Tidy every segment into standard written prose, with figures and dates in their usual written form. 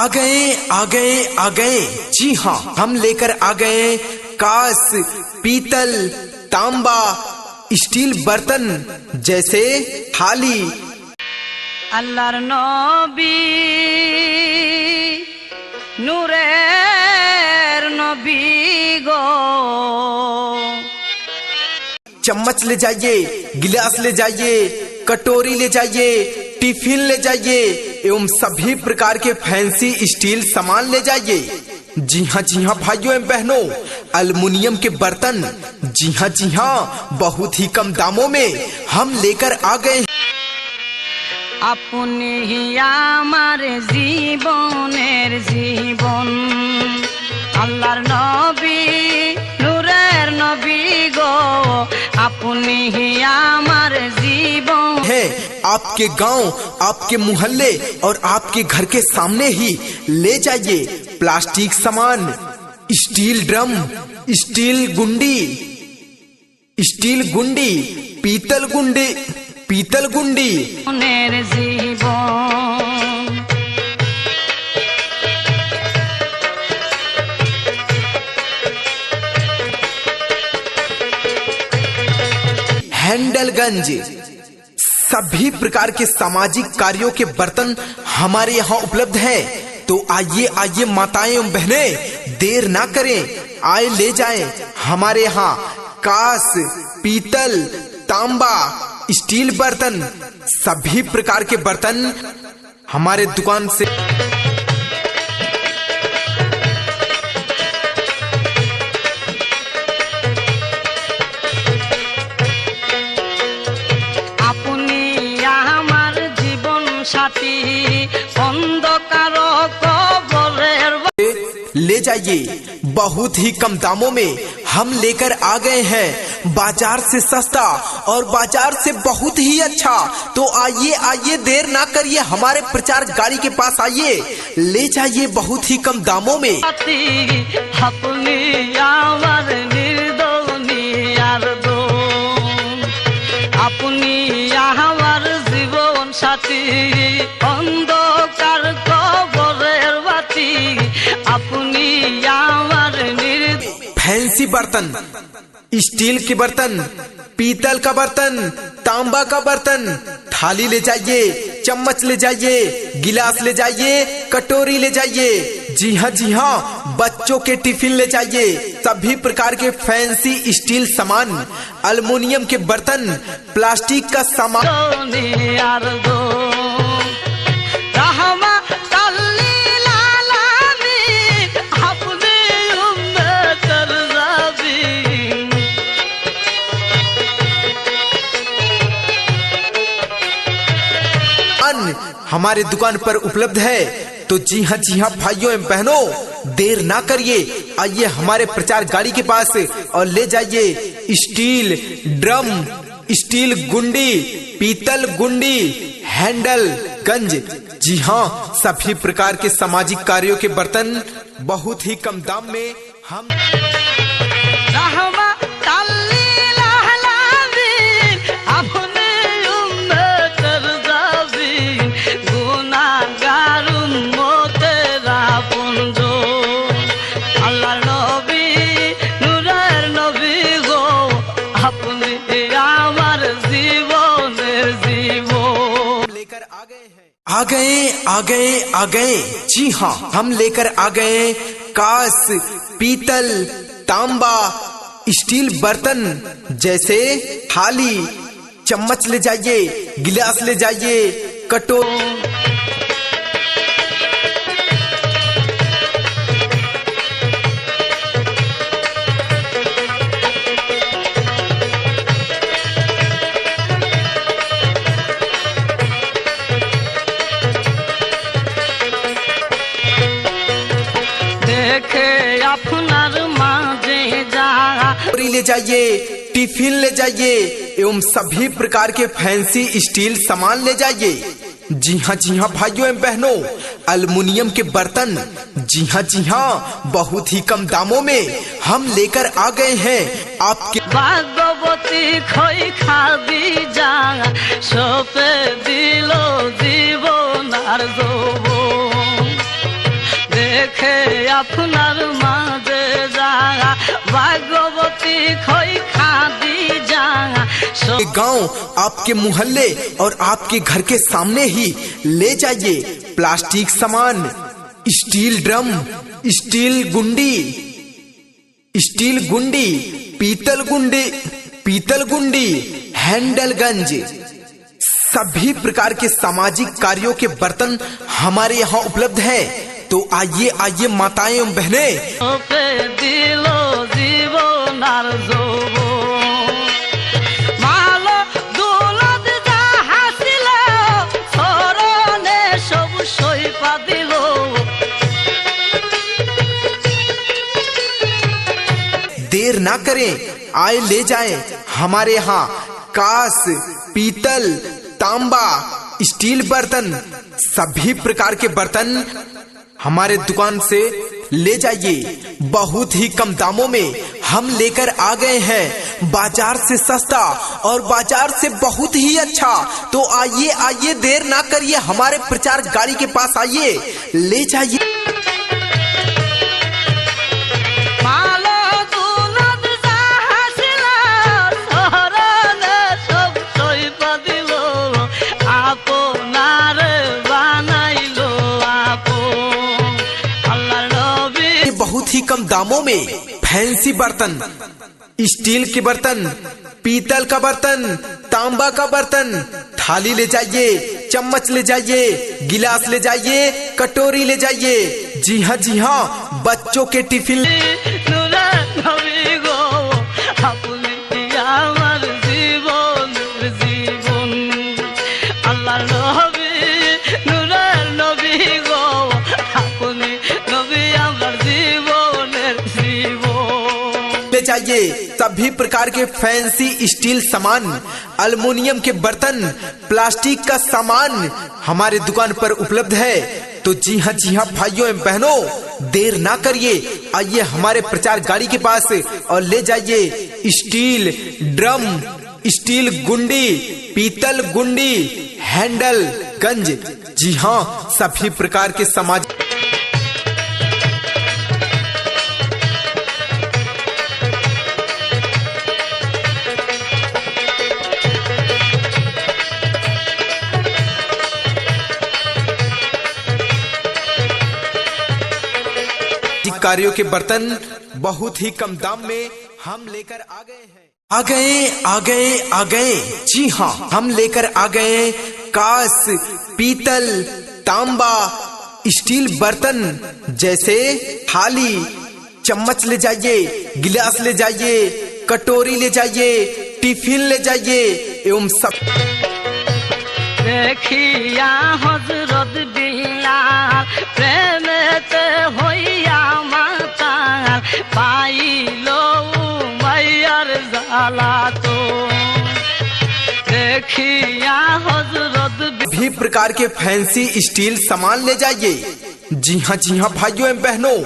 आ गए। जी हाँ, हम लेकर आ गए कांस, पीतल, तांबा, स्टील बर्तन जैसे थाली। अल्लाहर नबी नूरेर नबी गो। चम्मच ले जाइए, गिलास ले जाइए, कटोरी ले जाइए, टिफिन ले जाइए एवं सभी प्रकार के फैंसी स्टील सामान ले जाइए। जी हाँ भाइयों एवं बहनों, अल्युमिनियम के बर्तन जी हाँ बहुत ही कम दामों में हम लेकर आ गए। अपनी ही आमार जीवनेर जीवन, अल्लाहर नबी नूरेर नबी गो। अपनी ही आमार जीवन है आपके गांव, आपके मोहल्ले और आपके घर के सामने ही ले जाइए प्लास्टिक सामान, स्टील ड्रम, स्टील गुंडी, पीतल गुंडी नूरेर जीवन। हैंडलगंज, सभी प्रकार के सामाजिक कार्यों के बर्तन हमारे यहाँ उपलब्ध हैं। तो आइए माताएं एवं बहनें, देर ना करें, आए ले जाएं हमारे यहाँ कांस, पीतल, तांबा, स्टील बर्तन, सभी प्रकार के बर्तन हमारे दुकान से। ले जाइए, बहुत ही कम दामों में हम लेकर आ गए हैं, बाजार से सस्ता और बाजार से बहुत ही अच्छा। तो आइए देर ना करिए, हमारे प्रचार गाड़ी के पास आइए, ले जाइए बहुत ही कम दामों में। जीवन साथी अंधकार कबरेर बाती, अपनी आमार फैंसी बर्तन, स्टील के बर्तन, पीतल का बर्तन, तांबा का बर्तन, थाली ले जाइए, चम्मच ले जाइए, गिलास ले जाइए, कटोरी ले जाइए। जी हाँ बच्चों के टिफिन ले जाइए, सभी प्रकार के फैंसी स्टील सामान, अल्युमिनियम के बर्तन, प्लास्टिक का सामान। हमारे दुकान पर उपलब्ध है। तो जी हाँ भाइयों एवं बहनों, देर ना करिए, आइए हमारे प्रचार गाड़ी के पास और ले जाइए स्टील ड्रम, स्टील गुंडी, पीतल गुंडी, हैंडलगंज। जी हाँ, सभी प्रकार के सामाजिक कार्यों के बर्तन बहुत ही कम दाम में हम। आ गए। जी हाँ, हम लेकर आ गए कांस, पीतल, तांबा, स्टील बर्तन जैसे थाली, चम्मच ले जाइए, गिलास ले जाइए, कटोरी। ले जाइए, टिफिन ले जाइए एवं सभी प्रकार के फैंसी स्टील सामान ले जाइए। जी हाँ भाइयों एवं बहनों, अल्युमिनियम के बर्तन जी हाँ बहुत ही कम दामों में हम लेकर आ गए हैं आपके। भागवती खोई खादी जा सोपे दिलो जीवन आर রেখে আপনার মাঝে যা ভাগ্যবতী খই খাদি যা गांव आपके मोहल्ले और आपके घर के सामने ही ले जाइए प्लास्टिक सामान, स्टील ड्रम, स्टील गुंडी, पीतल गुंडी, हैंडलगंज, सभी प्रकार के सामाजिक कार्यों के बर्तन हमारे यहाँ उपलब्ध हैं। तो आइए माताएं एवं बहनें, दिलो जीवन আর যৌবন মালো দৌলত যা হাসিল স্মরণে সব সইপা দিল। देर ना करें, आए ले जाएं हमारे यहाँ कांस, पीतल, तांबा, स्टील बर्तन, सभी प्रकार के बर्तन हमारे दुकान से ले जाइए। बहुत ही कम दामों में हम लेकर आ गए हैं, बाजार से सस्ता और बाजार से बहुत ही अच्छा। तो आइए देर ना करिए, हमारे प्रचार गाड़ी के पास आइए, ले जाइए। बहुत ही कम दामों में फैंसी बर्तन, स्टील के बर्तन, पीतल का बर्तन, तांबा का बर्तन, थाली ले जाइए, चम्मच ले जाइए, गिलास ले जाइए, कटोरी ले जाइए। जी हाँ, बच्चों के टिफिन। चाहिए सभी प्रकार के फैंसी स्टील सामान, अल्युमिनियम के बर्तन, प्लास्टिक का सामान हमारे दुकान पर उपलब्ध है। तो जी हाँ भाइयों एवं बहनों, देर ना करिए, आइए हमारे प्रचार गाड़ी के पास और ले जाइए स्टील ड्रम, स्टील गुंडी, पीतल गुंडी, हैंडलगंज, जी हाँ सभी प्रकार के समाज। कार्यों के बर्तन बहुत ही कम दाम में हम लेकर आ गए हैं। आ गए जी हाँ, हम लेकर आ गए कांस, पीतल, तांबा, स्टील बर्तन जैसे थाली, चम्मच ले जाइए, गिलास ले जाइए, कटोरी ले जाइए, टिफिन ले जाइए एवं सब। देखिया हजरत बिलाल प्रेमेते होइया माताल पाइलो मैयर जाला तो देखिया हजरत। भी प्रकार के फैंसी स्टील सामान ले जाइए। जी हाँ भाइयों एवं बहनों,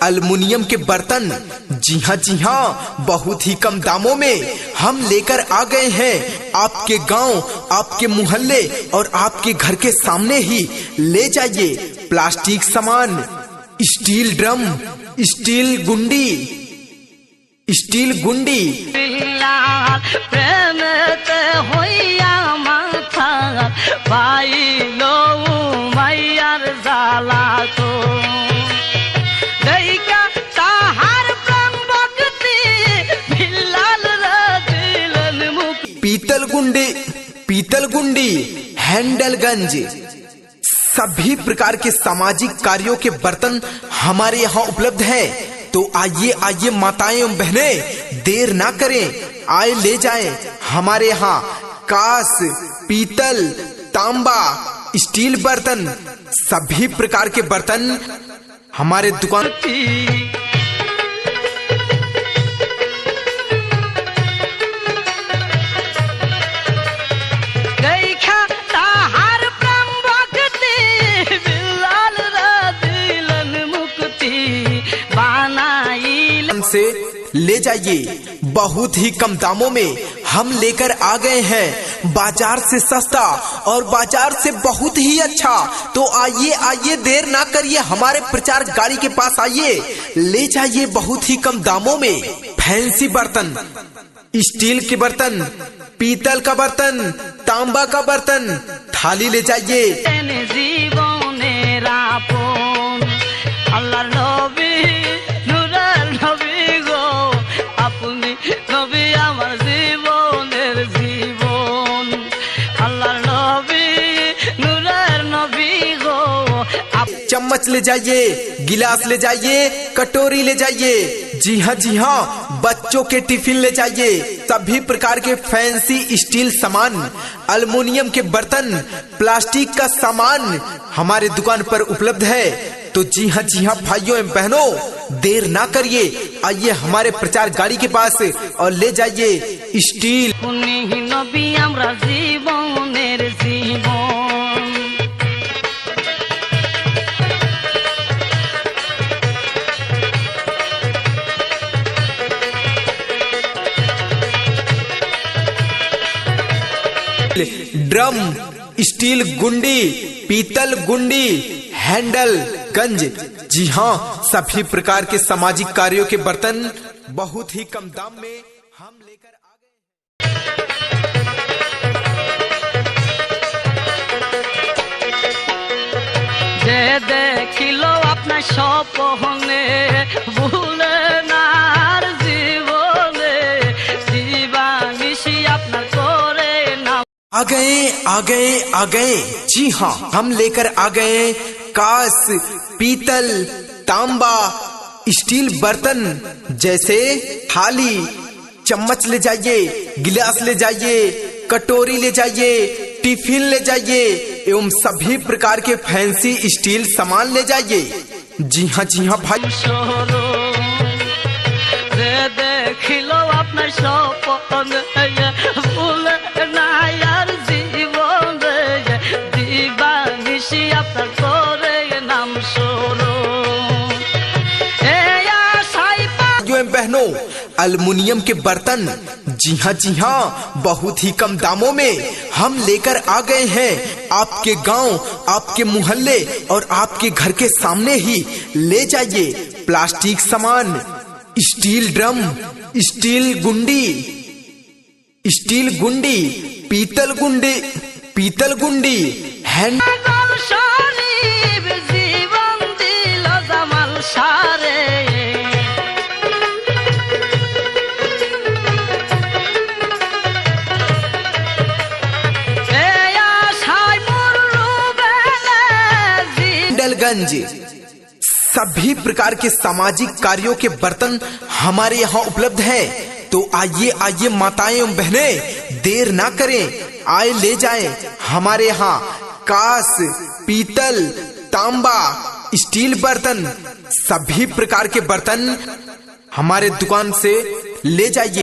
अल्युमिनियम के बर्तन, जी हाँ बहुत ही कम दामों में हम लेकर आ गए हैं। आपके गांव, आपके मोहल्ले और आपके घर के सामने ही ले जाइए प्लास्टिक सामान, स्टील ड्रम, स्टील गुंडी, प्रेमते होइया माथा पाइलो मैयर जाला तो देखा ताहार प्राण भक्ति भिलाल दिलन मुख। पीतल गुंडी, हैंडलगंज, सभी प्रकार के सामाजिक कार्यों के बर्तन हमारे यहाँ उपलब्ध हैं। तो आइए माताएं एवं बहनें, देर ना करें, आए ले जाएं हमारे यहाँ कांस, पीतल, तांबा, स्टील बर्तन, सभी प्रकार के बर्तन हमारे दुकान। से ले जाइए, बहुत ही कम दामों में हम लेकर आ गए हैं बाजार से सस्ता और बाजार से बहुत ही अच्छा। तो आइए आइए, देर ना करिए, हमारे प्रचार गाड़ी के पास आइए, ले जाइए बहुत ही कम दामों में फैंसी बर्तन, स्टील के बर्तन, पीतल का बर्तन, तांबा का बर्तन, थाली ले जाइए। चम्मच ले जाइए, गिलास ले जाइए, कटोरी ले जाइए। जी हाँ, बच्चों के टिफिन ले जाइए। सभी प्रकार के फैंसी स्टील सामान, अल्युमिनियम के बर्तन, प्लास्टिक का सामान हमारे दुकान पर उपलब्ध है। तो जी हाँ भाइयों एवं बहनों, देर ना करिए, आइए हमारे प्रचार गाड़ी के पास और ले जाइए स्टील। ड्रम, स्टील गुंडी, पीतल गुंडी, हैंडल, गंज। जी हाँ, सभी प्रकार के सामाजिक कार्यों के बर्तन बहुत ही कम दाम में हम लेकर आ गए। देखिलो अपना স্বপ্নে ভুলে না জীবনে জীবানিশি আপনার করে না। आ गए। जी हाँ, हम लेकर आ गए कांस, पीतल, तांबा, स्टील बर्तन जैसे थाली, चम्मच ले जाइए, गिलास ले जाइए, कटोरी ले जाइए, टिफिन ले जाइए एवं सभी प्रकार के फैंसी स्टील सामान ले जाइए। जी हाँ भाई। देखिलो अपना স্বপ্নে ভুলে না জীবন দিবানিশি আপনার করে নাম শোনো। बहनों, अल्युमिनियम के बर्तन, जी हाँ, बहुत ही कम दामों में हम लेकर आ गए हैं आपके गांव, आपके मोहल्ले और आपके घर के सामने ही। ले जाइए प्लास्टिक सामान, स्टील ड्रम, स्टील गुंडी, पीतल गुंडी, हैंड। गंज, सभी प्रकार के सामाजिक कार्यों के बर्तन हमारे यहाँ उपलब्ध हैं। तो आइए माताएं एवं बहनें, देर ना करें, आए ले जाएं हमारे यहाँ कांस, पीतल, तांबा, स्टील बर्तन, सभी प्रकार के बर्तन हमारे दुकान से ले जाइए।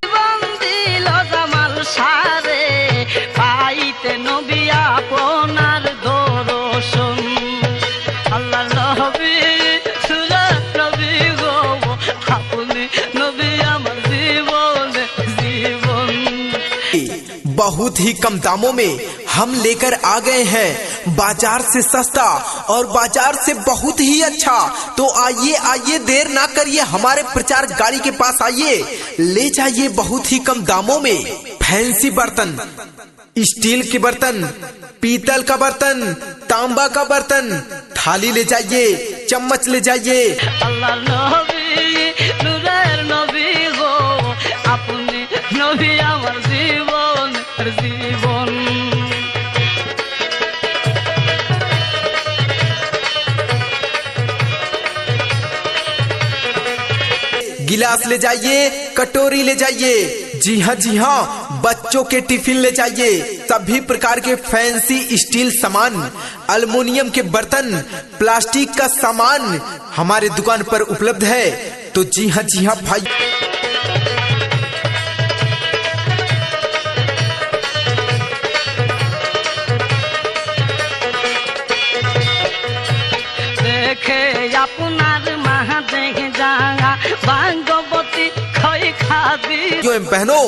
बहुत ही कम दामों में हम लेकर आ गए हैं बाजार से सस्ता और बाजार से बहुत ही अच्छा। तो आइए, देर ना करिए, हमारे प्रचार गाड़ी के पास आइए, ले जाइए बहुत ही कम दामों में फैंसी बर्तन, स्टील के बर्तन, पीतल का बर्तन, तांबा का बर्तन, थाली ले जाइए, चम्मच ले जाइए। गिलास ले जाइए, कटोरी ले जाइए। जी हाँ, बच्चों के टिफिन ले जाइए। सभी प्रकार के फैंसी स्टील सामान, अल्युमिनियम के बर्तन, प्लास्टिक का सामान हमारे दुकान पर उपलब्ध है। तो जी हाँ भाई। আপনার মা দেখে যাঙা ভাঙ্গবতী খই খাবি। बहनों,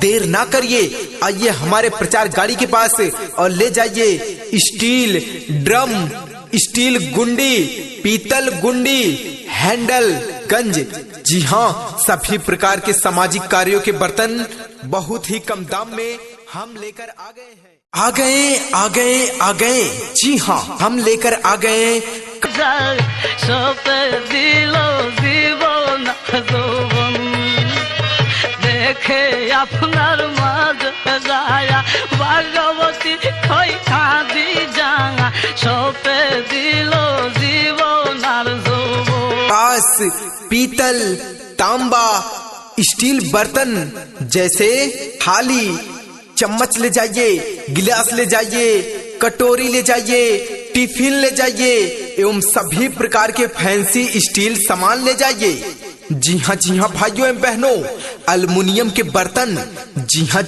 देर ना करिए, आइए हमारे प्रचार गाड़ी के पास और ले जाइए स्टील ड्रम, स्टील गुंडी, पीतल गुंडी, हैंडल, गंज। जी हाँ, सभी प्रकार के सामाजिक कार्यों के बर्तन बहुत ही कम दाम में हम लेकर आ गए हैं। आ गए। जी हाँ, हम लेकर आ गए। সপে দিল জীবন যৌবন দেখে আপনার মাঝে যায়া ভাগবতী খই খাদি জাঙা সপে দিল জীবন আর যৌবন। कांस, पीतल, तांबा, स्टील बर्तन जैसे थाली, चम्मच ले जाइए, गिलास ले जाइए, कटोरी ले जाइए, टिफिन ले जाइए एवं सभी प्रकार के फैंसी स्टील सामान ले जाइए। जी हाँ भाइयों एवं बहनों, अल्युमिनियम के बर्तन। जी हाँ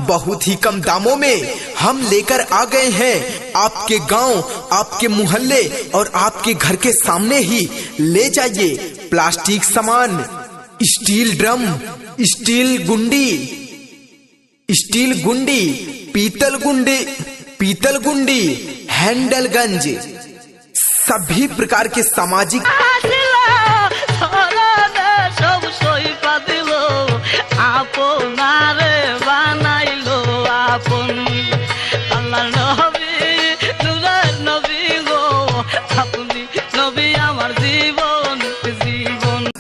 बहुत ही कम दामों में हम लेकर आ गए हैं आपके गांव, आपके मोहल्ले और आपके घर के सामने ही। ले जाइए प्लास्टिक सामान, स्टील ड्रम, स्टील गुंडी, पीतल गुंडी, हैंडल गंज, सभी प्रकार के सामाजिक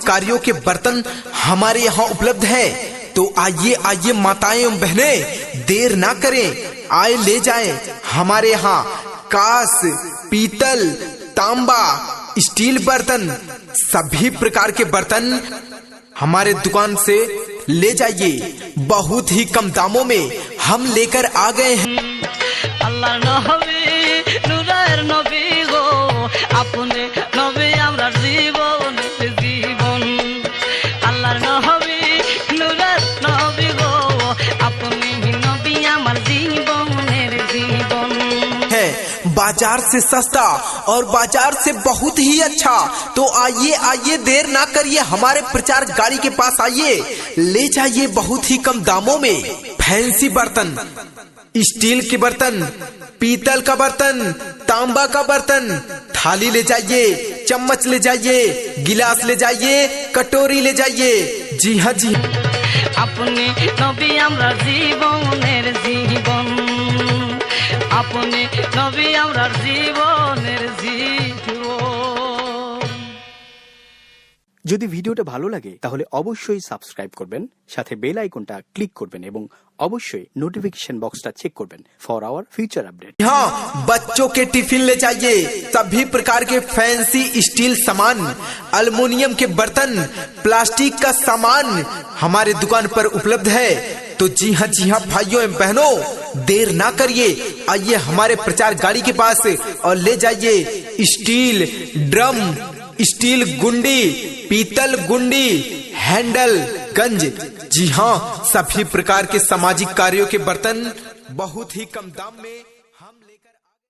कार्यों के बर्तन हमारे यहाँ उपलब्ध है। तो आइए माताएं एवं बहनें, देर ना करें, आए ले जाएं हमारे यहाँ कांस, पीतल, तांबा, स्टील बर्तन, सभी प्रकार के बर्तन हमारे दुकान से ले जाइए। बहुत ही कम दामों में हम लेकर आ गए हैं। अल्लाह नबी नूरेर नबी गो अपने नबी हमरा जीवन जीवन। अल्लाह नबी नूरेर नबी गो अपने नबी हमर जीवनेर जीवन है। बाजार से सस्ता और बाजार से बहुत ही अच्छा। तो आइए देर ना करिए, हमारे प्रचार गाड़ी के पास आइए, ले जाइए बहुत ही कम दामों में फैंसी बर्तन, स्टील के बर्तन, पीतल का बर्तन, तांबा का बर्तन, थाली ले जाइए, चम्मच ले जाइए, गिलास ले जाइए, कटोरी ले जाइए। जी हाँ अपने नबी हमरा जीवनेर जीवन, अपने नबी हमरा जीवनेर जीवन। যদি ভিডিওটা ভালো লাগে তাহলে অবশ্যই সাবস্ক্রাইব করবেন, সাথে বেল আইকনটা ক্লিক করবেন এবং অবশ্যই নোটিফিকেশন বক্সটা চেক করবেন ফর आवर फ्यूचर अपडेट। हाँ, बच्चों के टिफिन ले जाइए, सभी प्रकार के फैंसी स्टील सामान, अल्युमिनियम के बर्तन, प्लास्टिक का सामान हमारे दुकान पर उपलब्ध है। तो जी हाँ भाइयों एवं बहनों, देर ना करिए, आइए हमारे प्रचार गाड़ी के पास और ले जाइए स्टील ड्रम, स्टील गुंडी, पीतल गुंडी, हैंडल गंज। जी हाँ, सभी प्रकार के सामाजिक कार्यों के बर्तन बहुत ही कम दाम में